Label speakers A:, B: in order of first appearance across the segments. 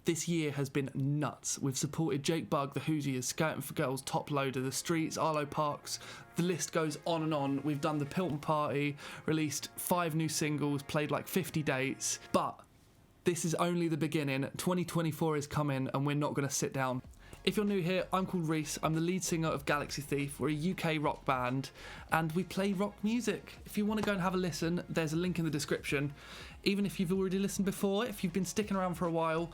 A: This year has been nuts. We've supported Jake Bugg, the Hoosiers, Scouting for Girls, Top Loader, The Streets, Arlo Parks. The list goes on and on. We've done the Pilton Party, released 5 new singles, played like 50 dates. But this is only the beginning. 2024 is coming and we're not going to sit down. If you're new here, I'm called Reese. I'm the lead singer of Galaxy Thief. We're a UK rock band and we play rock music. If you want to go and have a listen, there's a link in the description. Even if you've already listened before, if you've been sticking around for a while,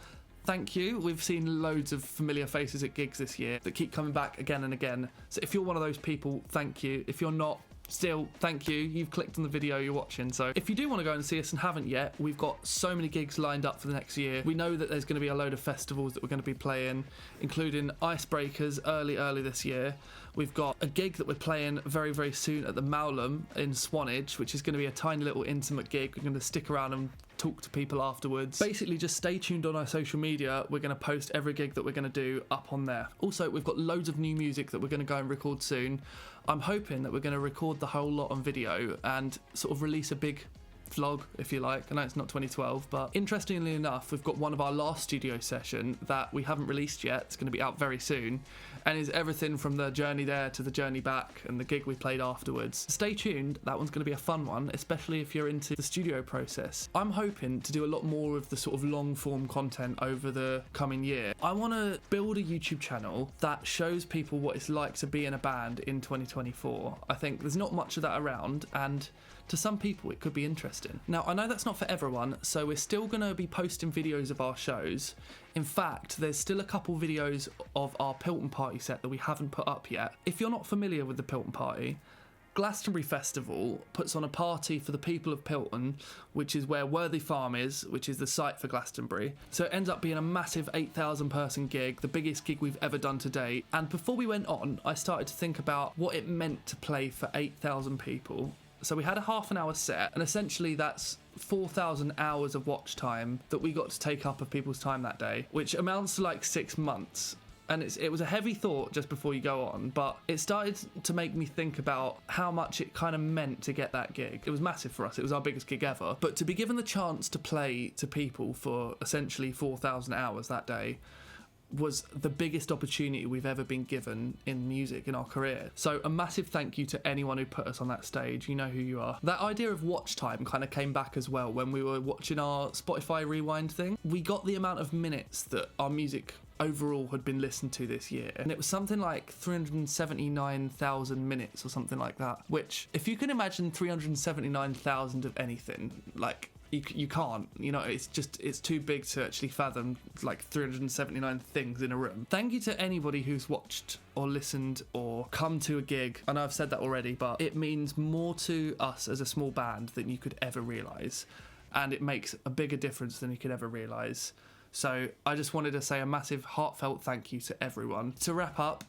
A: thank you. We've seen loads of familiar faces at gigs this year that keep coming back again and again. So if you're one of those people, thank you. If you're not, still, thank you. You've clicked on the video you're watching. So if you do want to go and see us and haven't yet, we've got so many gigs lined up for the next year. We know that there's going to be a load of festivals that we're going to be playing, including Icebreakers early this year. We've got a gig that we're playing very, very soon at the Mowlam in Swanage, which is going to be a tiny little intimate gig. We're going to stick around and talk to people afterwards. Basically, just stay tuned on our social media. We're going to post every gig that we're going to do up on there. Also, we've got loads of new music that we're going to go and record soon. I'm hoping that we're going to record the whole lot on video and sort of release a big vlog, if you like. I know it's not 2012, but interestingly enough, we've got one of our last studio session that we haven't released yet. It's going to be out very soon and is everything from the journey there to the journey back and the gig we played afterwards. Stay tuned, that one's going to be a fun one, especially if you're into the studio process. I'm hoping to do a lot more of the sort of long form content over the coming year. I want to build a YouTube channel that shows people what it's like to be in a band in 2024. I think there's not much of that around, and to some people it could be interesting. Now, I know that's not for everyone, so we're still going to be posting videos of our shows. In fact, there's still a couple videos of our Pilton Party set that we haven't put up yet. If you're not familiar with the Pilton Party, Glastonbury Festival puts on a party for the people of Pilton, which is where Worthy Farm is, which is the site for Glastonbury. So it ends up being a massive 8,000 person gig, the biggest gig we've ever done to date. And before we went on, I started to think about what it meant to play for 8,000 people. So we had a half an hour set, and essentially that's 4,000 hours of watch time that we got to take up of people's time that day, which amounts to like 6 months. And it was a heavy thought just before you go on, but it started to make me think about how much it kind of meant to get that gig. It was massive for us. It was our biggest gig ever. But to be given the chance to play to people for essentially 4,000 hours that day was the biggest opportunity we've ever been given in music in our career. So a massive thank you to anyone who put us on that stage. You know who you are. That idea of watch time kind of came back as well when we were watching our Spotify Rewind thing. We got the amount of minutes that our music overall had been listened to this year, and it was something like 379,000 minutes or something like that, which, if you can imagine 379,000 of anything, like, you can't, you know, it's too big to actually fathom, like 379 things in a room. Thank you to anybody who's watched or listened or come to a gig. I know I've said that already, but it means more to us as a small band than you could ever realise, and it makes a bigger difference than you could ever realise. So I just wanted to say a massive heartfelt thank you to everyone. To wrap up,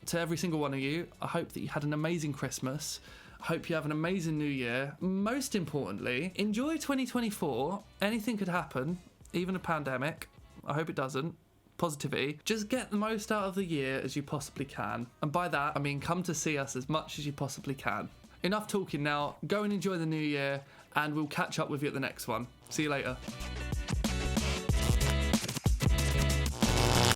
A: to every single one of you, I hope that you had an amazing Christmas. I hope you have an amazing New Year. Most importantly, enjoy 2024. Anything could happen, even a pandemic. I hope it doesn't. Positivity. Just get the most out of the year as you possibly can. And by that, I mean come to see us as much as you possibly can. Enough talking now. Go and enjoy the new year, and we'll catch up with you at the next one. See you later.